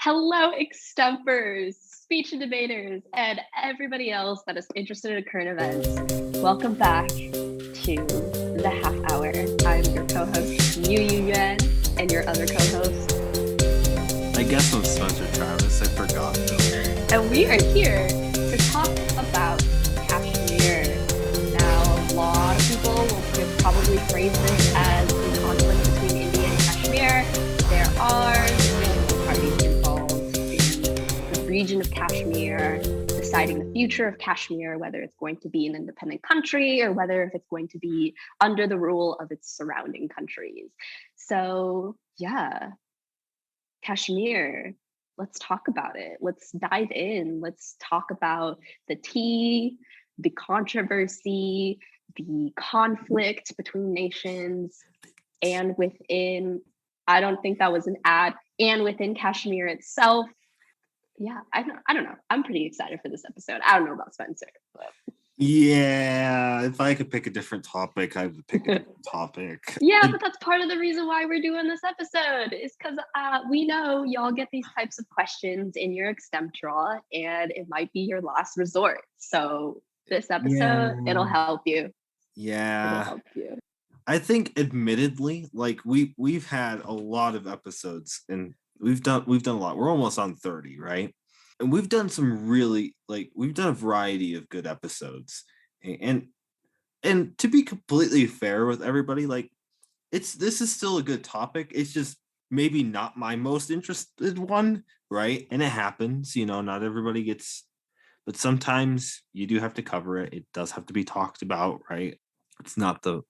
Hello, extempers, speech and debaters, and everybody else that is interested in current events. Welcome back to the half hour. I'm your co-host, YuYu, and your other co-host. I guess I'm Spencer Travis. I forgot. And we are here to talk about Kashmir. Now, a lot of people will probably phrase this as the conflict between India and Kashmir. There are political parties involved in the region of Kashmir, deciding the future of Kashmir, whether it's going to be an independent country or whether if it's going to be under the rule of its surrounding countries. So, yeah, Kashmir. Let's talk about it. Let's dive in. Let's talk about the tea, the controversy, the conflict between nations and within, I don't think that was an ad, and within Kashmir itself. Yeah, I don't know. I'm pretty excited for this episode. I don't know about Spencer, but Yeah, if I could pick a different topic, I would pick a different topic. Yeah, but that's part of the reason why we're doing this episode is because we know y'all get these types of questions in your Extemp draw, and it might be your last resort. So this episode, it'll help you. Yeah. It'll help you. I think, admittedly, like we've had a lot of episodes, and we've done a lot. We're almost on 30, right? And we've done some really we've done a variety of good episodes, and to be completely fair with everybody, this is still a good topic. It's just maybe not my most interested one, right? And it happens, not everybody gets, but sometimes you do have to cover it. It does have to be talked about, right? It's not the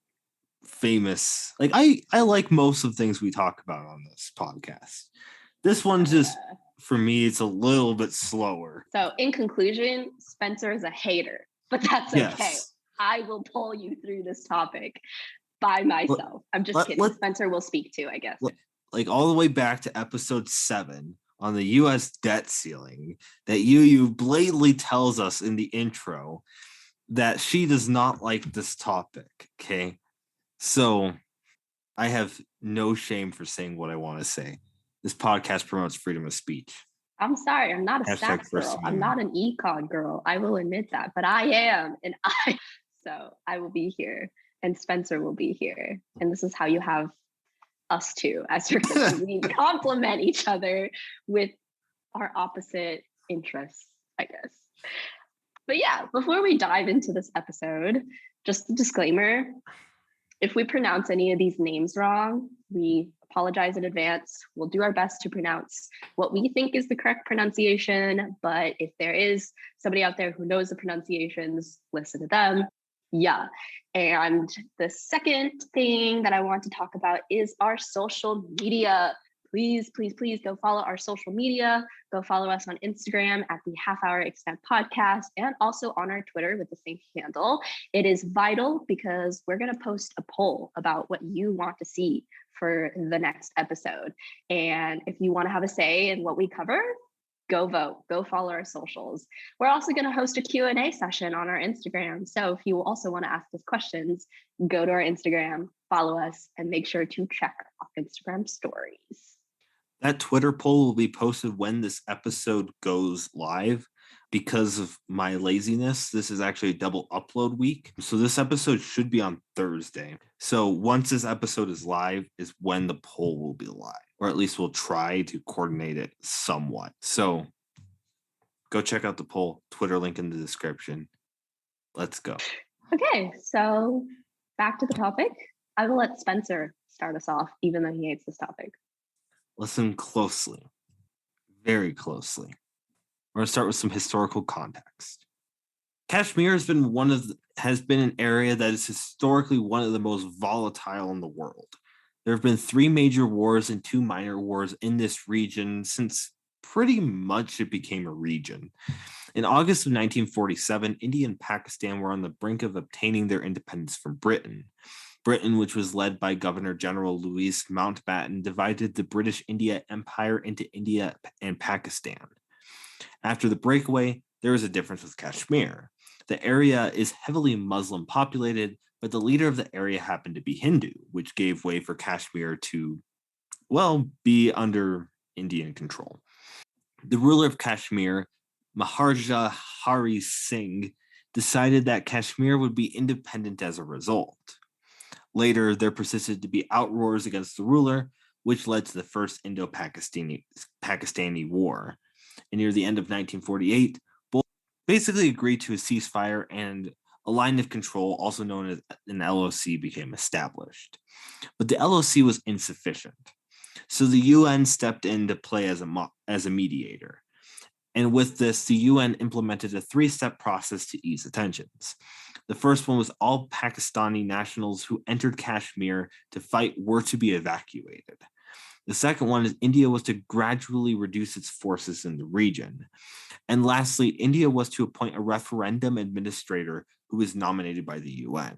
famous, I like most of the things we talk about on this podcast. This one's just, for me, it's a little bit slower. So in conclusion, Spencer is a hater, but that's okay. Yes. I will pull you through this topic by myself. I'm just kidding. Spencer will speak too, I guess. All the way back to episode 7 on the U.S. debt ceiling, that YuYu blatantly tells us in the intro that she does not like this topic, okay? So I have no shame for saying what I want to say. This podcast promotes freedom of speech. I'm sorry, I'm not a stats girl. I'm not an econ girl. I will admit that, but I am, so I will be here, and Spencer will be here, and this is how you have us two as your we complement each other with our opposite interests, I guess. But yeah, before we dive into this episode, just a disclaimer: if we pronounce any of these names wrong, we apologize in advance. We'll do our best to pronounce what we think is the correct pronunciation, but if there is somebody out there who knows the pronunciations, listen to them. Yeah. And the second thing that I want to talk about is our social media. Please, please, please go follow our social media. Go follow us on Instagram at the Half Hour Extemp Podcast, and also on our Twitter with the same handle. It is vital because we're going to post a poll about what you want to see for the next episode. And if you want to have a say in what we cover, go vote, go follow our socials. We're also going to host a Q&A session on our Instagram. So if you also want to ask us questions, go to our Instagram, follow us, and make sure to check our Instagram stories. That Twitter poll will be posted when this episode goes live. Because of my laziness, this is actually a double upload week. So this episode should be on Thursday. So once this episode is live is when the poll will be live, or at least we'll try to coordinate it somewhat. So go check out the poll, Twitter link in the description. Let's go. Okay, so back to the topic. I will let Spencer start us off, even though he hates this topic. Listen closely, very closely. We're going to start with some historical context. Kashmir has been an area that is historically one of the most volatile in the world. There have been 3 major wars and 2 minor wars in this region since pretty much it became a region. In August of 1947, India and Pakistan were on the brink of obtaining their independence from Britain. Britain, which was led by Governor General Louis Mountbatten, divided the British India Empire into India and Pakistan. After the breakaway, there is a difference with Kashmir. The area is heavily Muslim populated, but the leader of the area happened to be Hindu, which gave way for Kashmir to, be under Indian control. The ruler of Kashmir, Maharaja Hari Singh, decided that Kashmir would be independent as a result. Later, there persisted to be outroars against the ruler, which led to the First Indo-Pakistani War. And near the end of 1948, both basically agreed to a ceasefire, and a line of control, also known as an LOC, became established. But the LOC was insufficient. So the UN stepped into play as a mediator. And with this, the UN implemented a 3-step process to ease the tensions. The first one was all Pakistani nationals who entered Kashmir to fight were to be evacuated. The second one is India was to gradually reduce its forces in the region. And lastly, India was to appoint a referendum administrator who was nominated by the UN.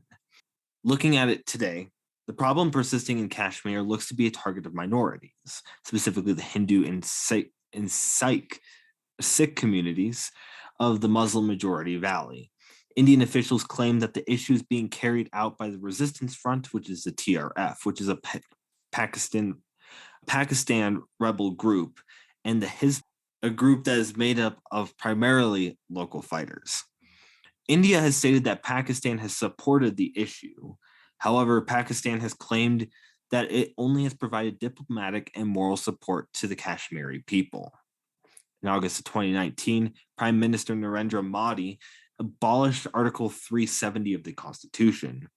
Looking at it today, the problem persisting in Kashmir looks to be a target of minorities, specifically the Hindu and Sikh communities of the Muslim majority valley. Indian officials claim that the issue is being carried out by the Resistance Front, which is the TRF, which is a Pakistan rebel group, and a group that is made up of primarily local fighters. India has stated that Pakistan has supported the issue. However, Pakistan has claimed that it only has provided diplomatic and moral support to the Kashmiri people. In August of 2019, Prime Minister Narendra Modi abolished Article 370 of the Constitution.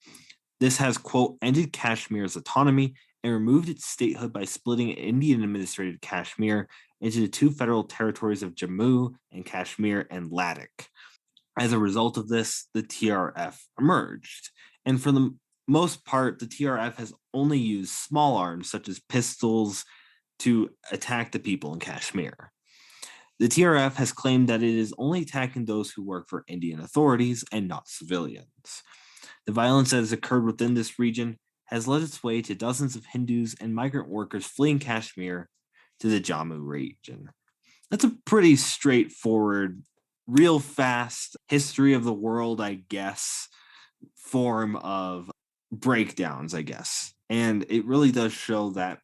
This has, quote, ended Kashmir's autonomy and removed its statehood by splitting Indian-administrated Kashmir into the 2 federal territories of Jammu and Kashmir and Ladakh. As a result of this, the TRF emerged. And for the most part, the TRF has only used small arms, such as pistols, to attack the people in Kashmir. The TRF has claimed that it is only attacking those who work for Indian authorities and not civilians. The violence that has occurred within this region has led its way to dozens of Hindus and migrant workers fleeing Kashmir to the Jammu region. That's a pretty straightforward, real fast history of the world, I guess, form of breakdowns, I guess. And it really does show that,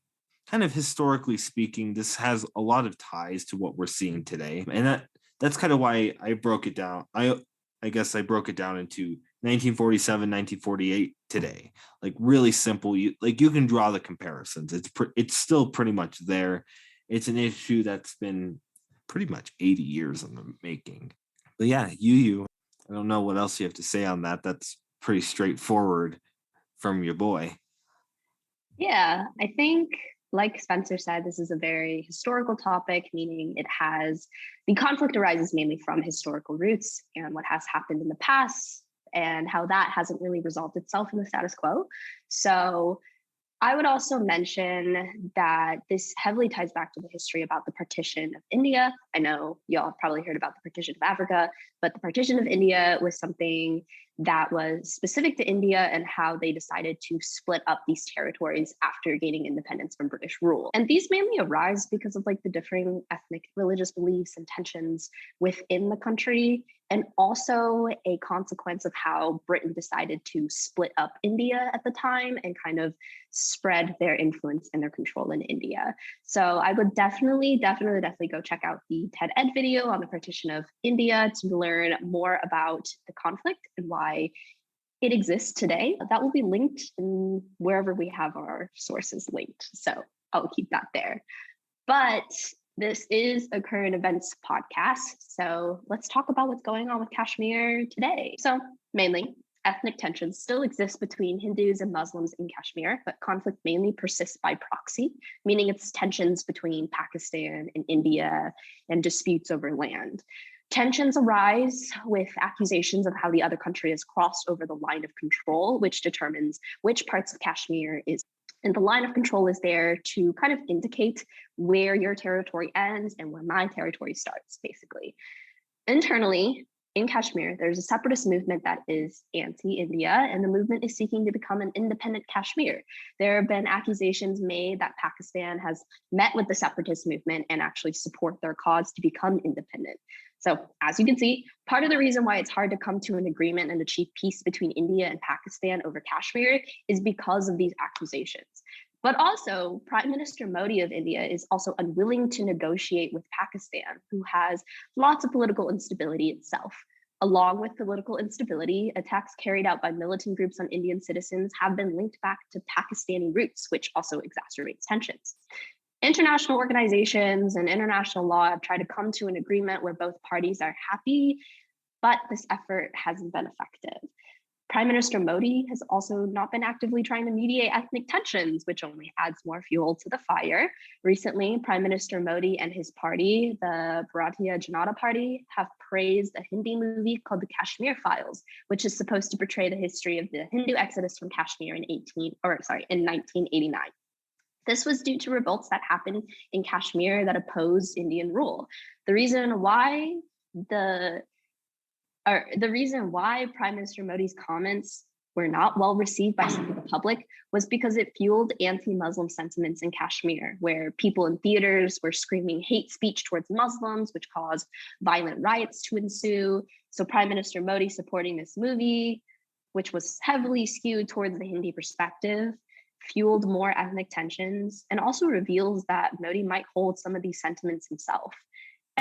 kind of historically speaking, this has a lot of ties to what we're seeing today. And that's kind of why I broke it down. I guess I broke it down into 1947, 1948 today. Like, really simple. You can draw the comparisons. It's still pretty much there. It's an issue that's been pretty much 80 years in the making. But yeah, YuYu, I don't know what else you have to say on that. That's pretty straightforward from your boy. Yeah, I think, like Spencer said, this is a very historical topic, meaning the conflict arises mainly from historical roots and what has happened in the past and how that hasn't really resolved itself in the status quo. So I would also mention that this heavily ties back to the history about the partition of India. I know y'all probably heard about the partition of Africa, but the partition of India was something that was specific to India and how they decided to split up these territories after gaining independence from British rule. And these mainly arise because of the differing ethnic, religious beliefs and tensions within the country, and also a consequence of how Britain decided to split up India at the time and kind of spread their influence and their control in India. So I would definitely go check out the TED Ed video on the partition of India to learn more about the conflict and why it exists today. That will be linked in wherever we have our sources linked. So I'll keep that there. But this is a current events podcast, so let's talk about what's going on with Kashmir today. So mainly, ethnic tensions still exist between Hindus and Muslims in Kashmir, but conflict mainly persists by proxy, meaning it's tensions between Pakistan and India and disputes over land. Tensions arise with accusations of how the other country has crossed over the line of control, which determines which parts of Kashmir is. And the line of control is there to kind of indicate where your territory ends and where my territory starts, basically. Internally, in Kashmir, there's a separatist movement that is anti-India, and the movement is seeking to become an independent Kashmir. There have been accusations made that Pakistan has met with the separatist movement and actually support their cause to become independent. So as you can see, part of the reason why it's hard to come to an agreement and achieve peace between India and Pakistan over Kashmir is because of these accusations. But also, Prime Minister Modi of India is also unwilling to negotiate with Pakistan, who has lots of political instability itself. Along with political instability, attacks carried out by militant groups on Indian citizens have been linked back to Pakistani roots, which also exacerbates tensions. International organizations and international law have tried to come to an agreement where both parties are happy, but this effort hasn't been effective. Prime Minister Modi has also not been actively trying to mediate ethnic tensions, which only adds more fuel to the fire. Recently, Prime Minister Modi and his party, the Bharatiya Janata Party, have praised a Hindi movie called The Kashmir Files, which is supposed to portray the history of the Hindu exodus from Kashmir in 1989. This was due to revolts that happened in Kashmir that opposed Indian rule. The reason why Prime Minister Modi's comments were not well received by some of the public was because it fueled anti-Muslim sentiments in Kashmir, where people in theaters were screaming hate speech towards Muslims, which caused violent riots to ensue. So Prime Minister Modi supporting this movie, which was heavily skewed towards the Hindi perspective, fueled more ethnic tensions, and also reveals that Modi might hold some of these sentiments himself.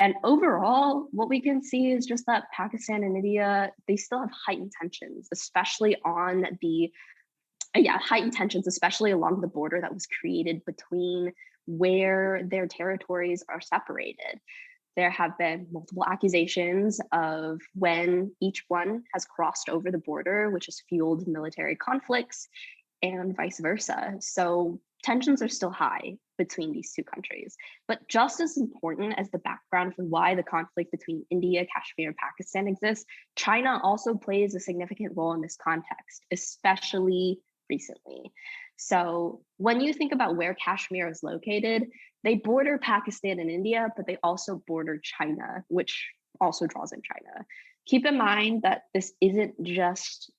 And overall, what we can see is just that Pakistan and India, they still have heightened tensions, especially along the border that was created between where their territories are separated. There have been multiple accusations of when each one has crossed over the border, which has fueled military conflicts and vice versa. So tensions are still high between these two countries. But just as important as the background for why the conflict between India, Kashmir, and Pakistan exists, China also plays a significant role in this context, especially recently. So when you think about where Kashmir is located, they border Pakistan and India, but they also border China, which also draws in China. Keep in mind that this isn't just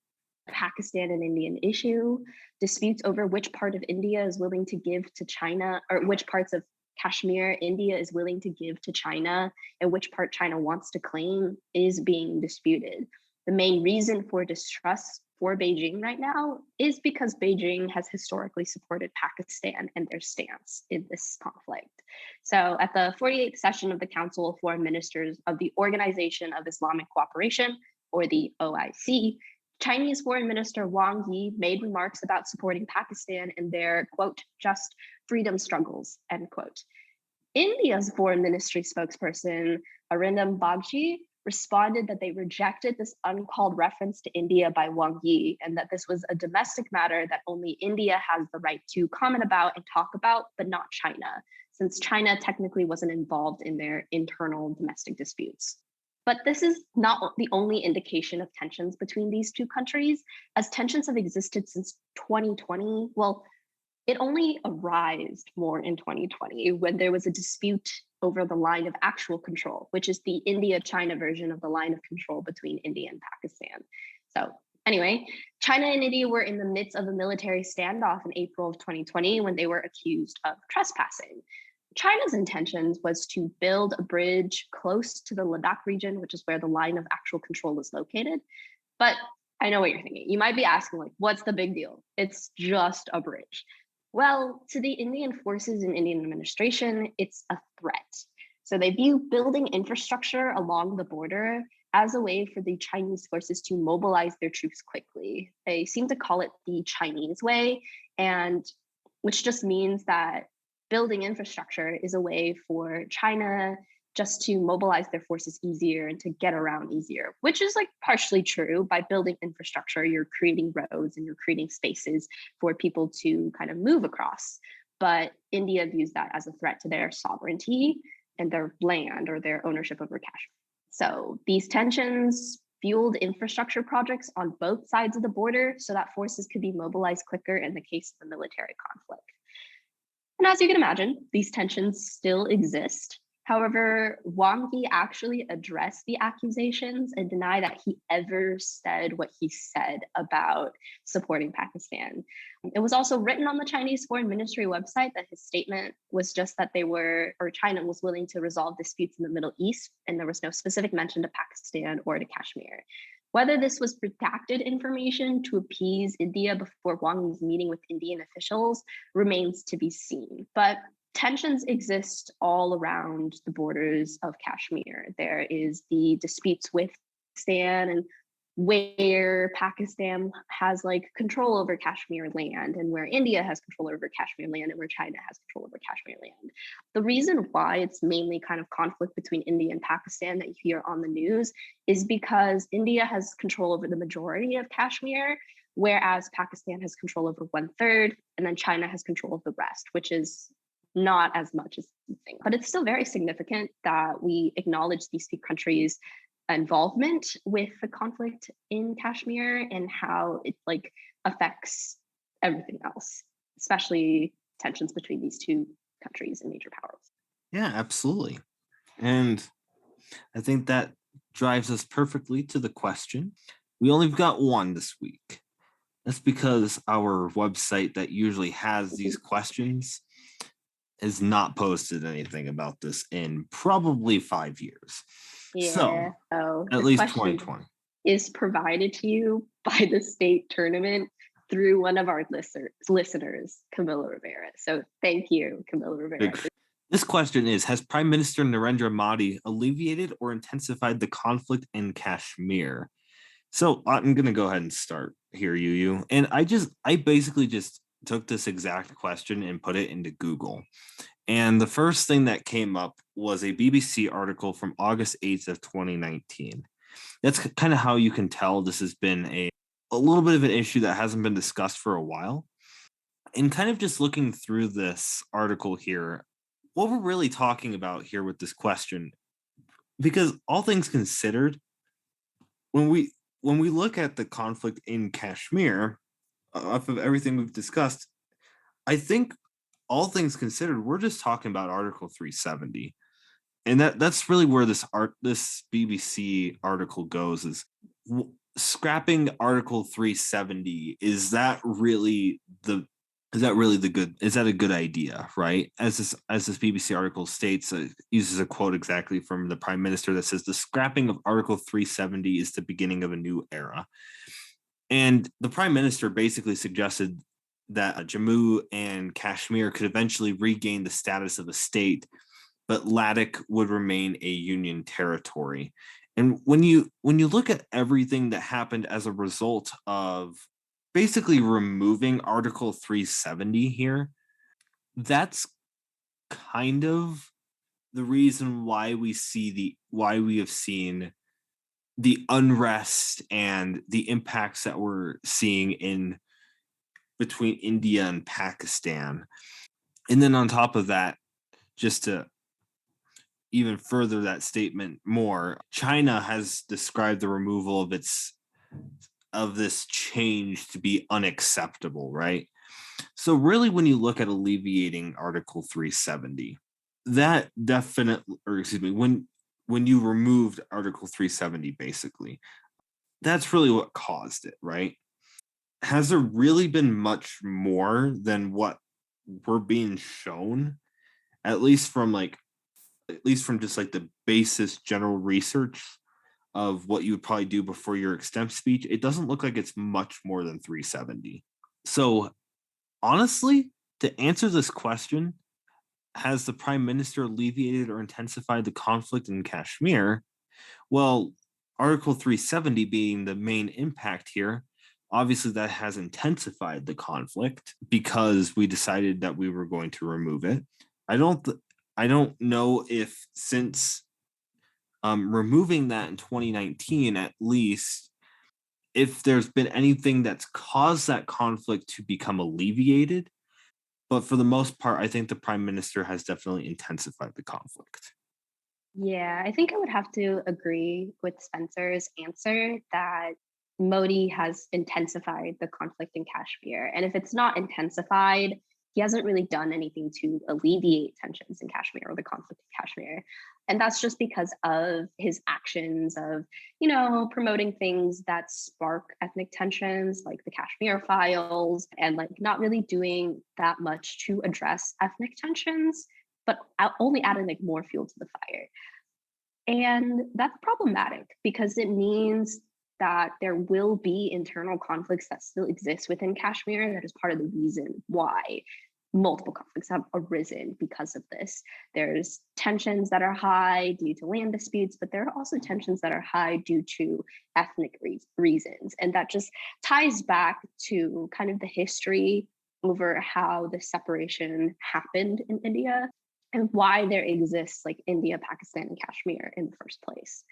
Pakistan and Indian issue. Disputes over which part of India is willing to give to China, or which parts of Kashmir India is willing to give to China, and which part China wants to claim is being disputed. The main reason for distrust for Beijing right now is because Beijing has historically supported Pakistan and their stance in this conflict. So at the 48th session of the Council of Foreign Ministers of the Organization of Islamic Cooperation, or the OIC, Chinese Foreign Minister Wang Yi made remarks about supporting Pakistan in their, quote, just freedom struggles, end quote. India's foreign ministry spokesperson, Arindam Bagchi, responded that they rejected this uncalled reference to India by Wang Yi, and that this was a domestic matter that only India has the right to comment about and talk about, but not China, since China technically wasn't involved in their internal domestic disputes. But this is not the only indication of tensions between these two countries, as tensions have existed since 2020. Well, it only arose more in 2020 when there was a dispute over the line of actual control, which is the India-China version of the line of control between India and Pakistan. So anyway, China and India were in the midst of a military standoff in April of 2020 when they were accused of trespassing. China's intentions was to build a bridge close to the Ladakh region, which is where the line of actual control is located. But I know what you're thinking. You might be asking, like, what's the big deal? It's just a bridge. Well, to the Indian forces and Indian administration, it's a threat. So they view building infrastructure along the border as a way for the Chinese forces to mobilize their troops quickly. They seem to call it the Chinese way, and which just means that building infrastructure is a way for China just to mobilize their forces easier and to get around easier, which is like partially true. By building infrastructure, you're creating roads and you're creating spaces for people to kind of move across. But India views that as a threat to their sovereignty and their land or their ownership over Kashmir. So these tensions fueled infrastructure projects on both sides of the border so that forces could be mobilized quicker in the case of a military conflict. And as you can imagine, these tensions still exist. However, Wang Yi actually addressed the accusations and denied that he ever said what he said about supporting Pakistan. It was also written on the Chinese Foreign Ministry website that his statement was just that China was willing to resolve disputes in the Middle East, and there was no specific mention to Pakistan or to Kashmir. Whether this was redacted information to appease India before Wang Yi's meeting with Indian officials remains to be seen. But tensions exist all around the borders of Kashmir. There is the disputes with Pakistan, and where Pakistan has like control over Kashmir land, and where India has control over Kashmir land, and where China has control over Kashmir land. The reason why it's mainly kind of conflict between India and Pakistan that you hear on the news is because India has control over the majority of Kashmir, whereas Pakistan has control over 1/3, and then China has control of the rest, which is not as much as you think. But it's still very significant that we acknowledge these two countries' involvement with the conflict in Kashmir and how it like affects everything else, especially tensions between these two countries and major powers. Yeah, absolutely. And I think that drives us perfectly to the question. We only got one this week. That's because our website that usually has these questions has not posted anything about this in probably 5 years. Yeah. So at least 2020 is provided to you by the state tournament through one of our listeners, Camilla Rivera. So thank you, Camilla Rivera. This question is, has Prime Minister Narendra Modi alleviated or intensified the conflict in Kashmir? So I'm going to go ahead and start here, YuYu. And I basically just took this exact question and put it into Google. And the first thing that came up was a BBC article from August 8th of 2019. That's kind of how you can tell this has been a little bit of an issue that hasn't been discussed for a while. And kind of just looking through this article here, what we're really talking about here with this question, because all things considered, when we look at the conflict in Kashmir, off of everything we've discussed, I think all things considered, we're just talking about Article 370. And that's really where this BBC article goes, is scrapping Article 370. Is that a good idea, right? As this BBC article states, uses a quote exactly from the Prime Minister that says the scrapping of Article 370 is the beginning of a new era. And the Prime Minister basically suggested that Jammu and Kashmir could eventually regain the status of a state, but Ladakh would remain a union territory. And when you look at everything that happened as a result of basically removing Article 370 here, that's kind of the reason why we have seen the unrest and the impacts that we're seeing in between India and Pakistan. And then on top of that, just to even further that statement more, China has described the removal of this change to be unacceptable, right? So really, when you look at alleviating Article 370, that definitely, when you removed Article 370, basically, that's really what caused it, right? Has there really been much more than what we're being shown, at least from just like the basis general research of what you would probably do before your Extemp speech? It doesn't look like it's much more than 370. So honestly, to answer this question, has the Prime Minister alleviated or intensified the conflict in Kashmir? Well, Article 370 being the main impact here, obviously that has intensified the conflict because we decided that we were going to remove it. I don't know if since removing that in 2019, at least, if there's been anything that's caused that conflict to become alleviated. But for the most part, I think the Prime Minister has definitely intensified the conflict. Yeah, I think I would have to agree with Spencer's answer that Modi has intensified the conflict in Kashmir. And if it's not intensified, he hasn't really done anything to alleviate tensions in Kashmir or the conflict in Kashmir. And that's just because of his actions of, promoting things that spark ethnic tensions, like the Kashmir files, and like not really doing that much to address ethnic tensions, but only adding like more fuel to the fire. And that's problematic because it means that there will be internal conflicts that still exist within Kashmir. That is part of the reason why multiple conflicts have arisen because of this. There's tensions that are high due to land disputes, but there are also tensions that are high due to ethnic reasons. And that just ties back to kind of the history over how the separation happened in India and why there exists like India, Pakistan, and Kashmir in the first place.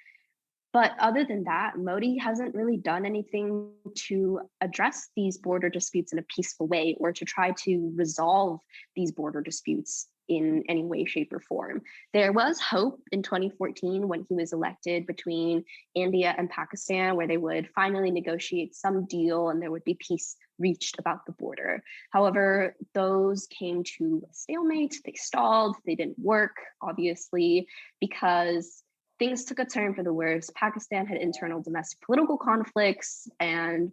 But other than that, Modi hasn't really done anything to address these border disputes in a peaceful way or to try to resolve these border disputes in any way, shape, or form. There was hope in 2014 when he was elected between India and Pakistan, where they would finally negotiate some deal and there would be peace reached about the border. However, those came to a stalemate, they stalled, they didn't work, obviously, because things took a turn for the worse. Pakistan had internal domestic political conflicts, and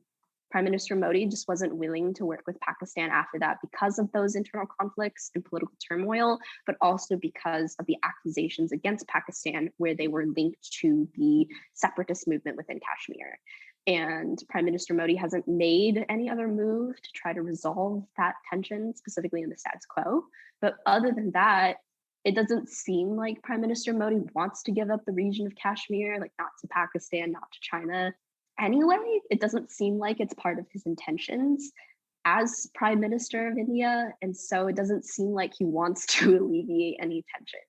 Prime Minister Modi just wasn't willing to work with Pakistan after that because of those internal conflicts and political turmoil, but also because of the accusations against Pakistan where they were linked to the separatist movement within Kashmir. And Prime Minister Modi hasn't made any other move to try to resolve that tension, specifically in the status quo. But other than that, it doesn't seem like Prime Minister Modi wants to give up the region of Kashmir, like not to Pakistan, not to China. Anyway, it doesn't seem like it's part of his intentions as Prime Minister of India. And so it doesn't seem like he wants to alleviate any tensions.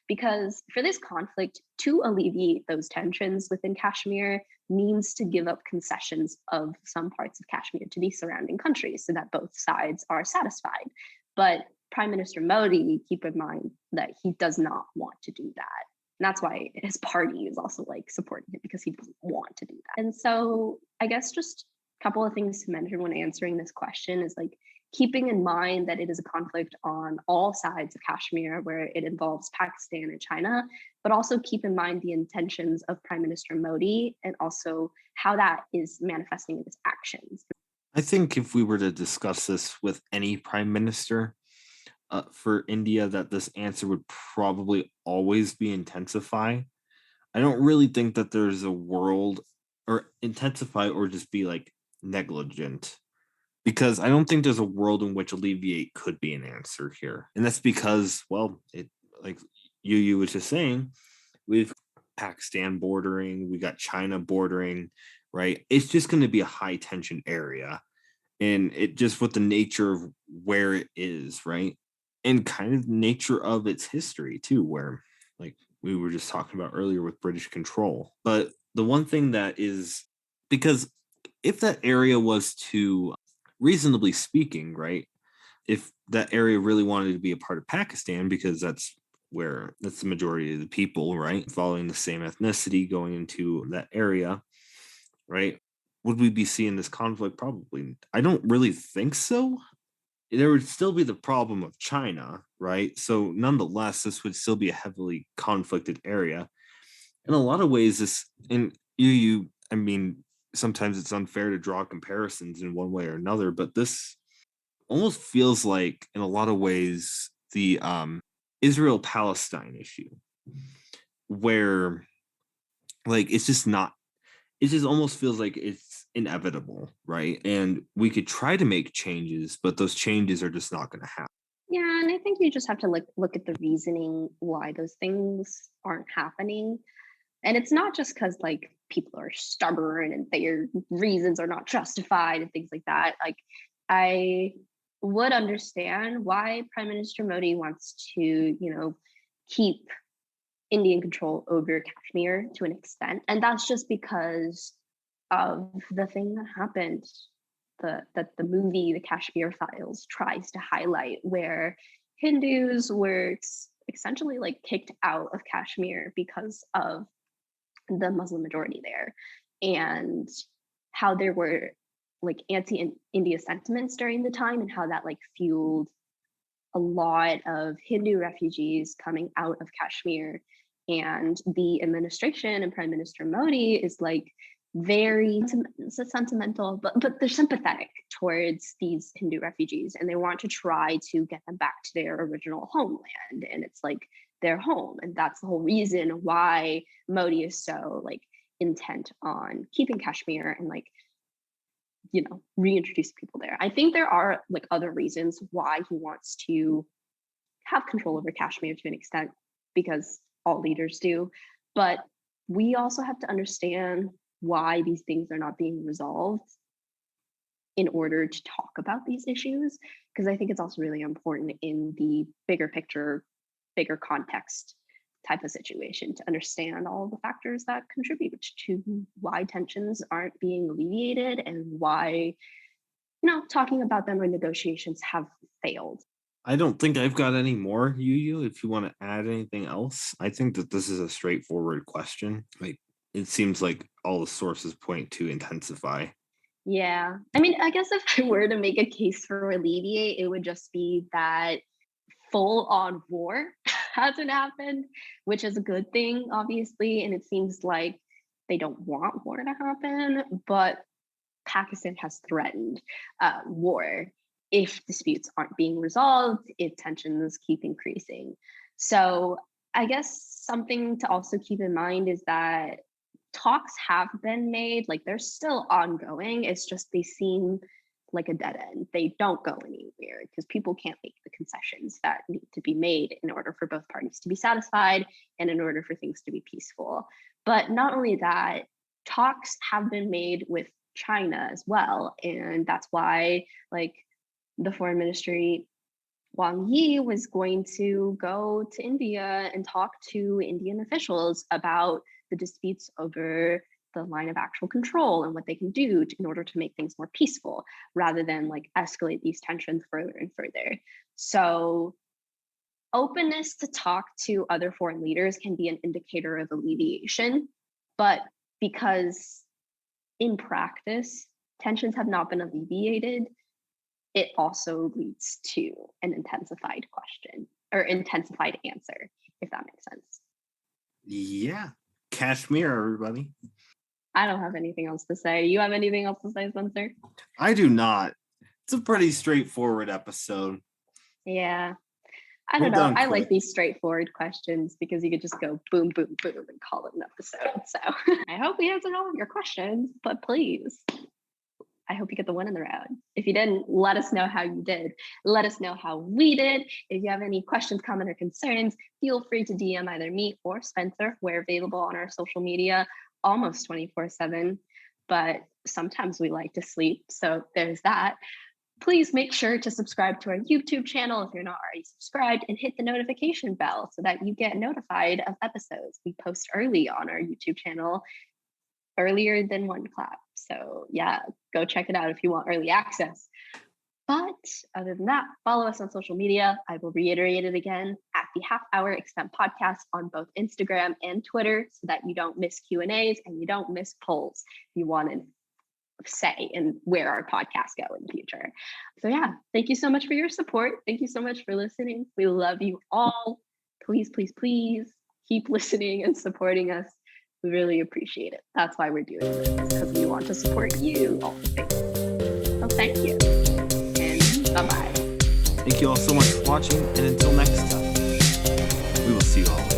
Because for this conflict, to alleviate those tensions within Kashmir means to give up concessions of some parts of Kashmir to the surrounding countries so that both sides are satisfied. But Prime Minister Modi, keep in mind that he does not want to do that. And that's why his party is also like supporting him, because he doesn't want to do that. And so I guess just a couple of things to mention when answering this question is like keeping in mind that it is a conflict on all sides of Kashmir where it involves Pakistan and China, but also keep in mind the intentions of Prime Minister Modi and also how that is manifesting in his actions. I think if we were to discuss this with any prime minister, for India, that this answer would probably always be intensify. I don't really think that there's a world or intensify or just be like negligent, because I don't think there's a world in which alleviate could be an answer here. And that's because, well, it like you was just saying, we've Pakistan bordering, we got China bordering, right? It's just going to be a high tension area. And it just with the nature of where it is, right? And kind of nature of its history too, where like we were just talking about earlier with British control. But the one thing that is, because if that area was to, reasonably speaking, right, if that area really wanted to be a part of Pakistan, because that's the majority of the people, right, following the same ethnicity going into that area, right, would we be seeing this conflict? Probably. I don't really think so. There would still be the problem of China, right? So nonetheless, this would still be a heavily conflicted area. In a lot of ways, I mean, sometimes it's unfair to draw comparisons in one way or another, but this almost feels like, in a lot of ways, the Israel-Palestine issue, where like it just almost feels like it's inevitable, right? And we could try to make changes, but those changes are just not going to happen. Yeah, and I think you just have to look at the reasoning why those things aren't happening. And it's not just because like people are stubborn and their reasons are not justified and things like that. Like I would understand why Prime Minister Modi wants to, keep Indian control over Kashmir to an extent. And that's just because of the thing that happened, that the movie, The Kashmir Files, tries to highlight, where Hindus were essentially like kicked out of Kashmir because of the Muslim majority there, and how there were like anti-India sentiments during the time, and how that like fueled a lot of Hindu refugees coming out of Kashmir. And the administration and Prime Minister Modi is like very sentimental, but they're sympathetic towards these Hindu refugees, and they want to try to get them back to their original homeland. And it's like their home, and that's the whole reason why Modi is so like intent on keeping Kashmir and reintroduce people there. I think there are other reasons why he wants to have control over Kashmir to an extent, because all leaders do. But we also have to understand why these things are not being resolved in order to talk about these issues, because I think it's also really important in the bigger picture, bigger context type of situation to understand all the factors that contribute to why tensions aren't being alleviated and why, talking about them or negotiations have failed. I don't think I've got any more, YuYu, if you want to add anything else. I think that this is a straightforward question. It seems like all the sources point to intensify. Yeah. I mean, I guess if I were to make a case for alleviate, it would just be that full-on war hasn't happened, which is a good thing, obviously. And it seems like they don't want war to happen, but Pakistan has threatened war if disputes aren't being resolved, if tensions keep increasing. So I guess something to also keep in mind is that talks have been made, they're still ongoing. It's just they seem like a dead end. They don't go anywhere because people can't make the concessions that need to be made in order for both parties to be satisfied and in order for things to be peaceful. But not only that, talks have been made with China as well. And that's why the foreign ministry, Wang Yi, was going to go to India and talk to Indian officials about the disputes over the line of actual control and what they can do in order to make things more peaceful, rather than escalate these tensions further and further. So openness to talk to other foreign leaders can be an indicator of alleviation, but because in practice, tensions have not been alleviated, it also leads to an intensified question or intensified answer, if that makes sense. Yeah. Kashmir, everybody. I don't have anything else to say. You have anything else to say, Spencer? I do not. It's a pretty straightforward episode. Yeah. I don't know. I like these straightforward questions because you could just go boom, boom, boom and call it an episode. So I hope we answered all of your questions, but please, I hope you get the win in the round. If you didn't, let us know how you did. Let us know how we did. If you have any questions, comments, or concerns, feel free to DM either me or Spencer. We're available on our social media almost 24/7, but sometimes we like to sleep. So there's that. Please make sure to subscribe to our YouTube channel if you're not already subscribed, and hit the notification bell so that you get notified of episodes. We post early on our YouTube channel, earlier than one clap. So yeah, go check it out if you want early access. But other than that, follow us on social media. I will reiterate it again, at the Half Hour Extemp podcast on both Instagram and Twitter, so that you don't miss Q&As and you don't miss polls if you want to say and where our podcasts go in the future. So yeah, thank you so much for your support. Thank you so much for listening. We love you all. Please, please, please keep listening and supporting us. We really appreciate it. That's why we're doing this, because we want to support you all. So thank you. And bye-bye. Thank you all so much for watching, and until next time, we will see you all.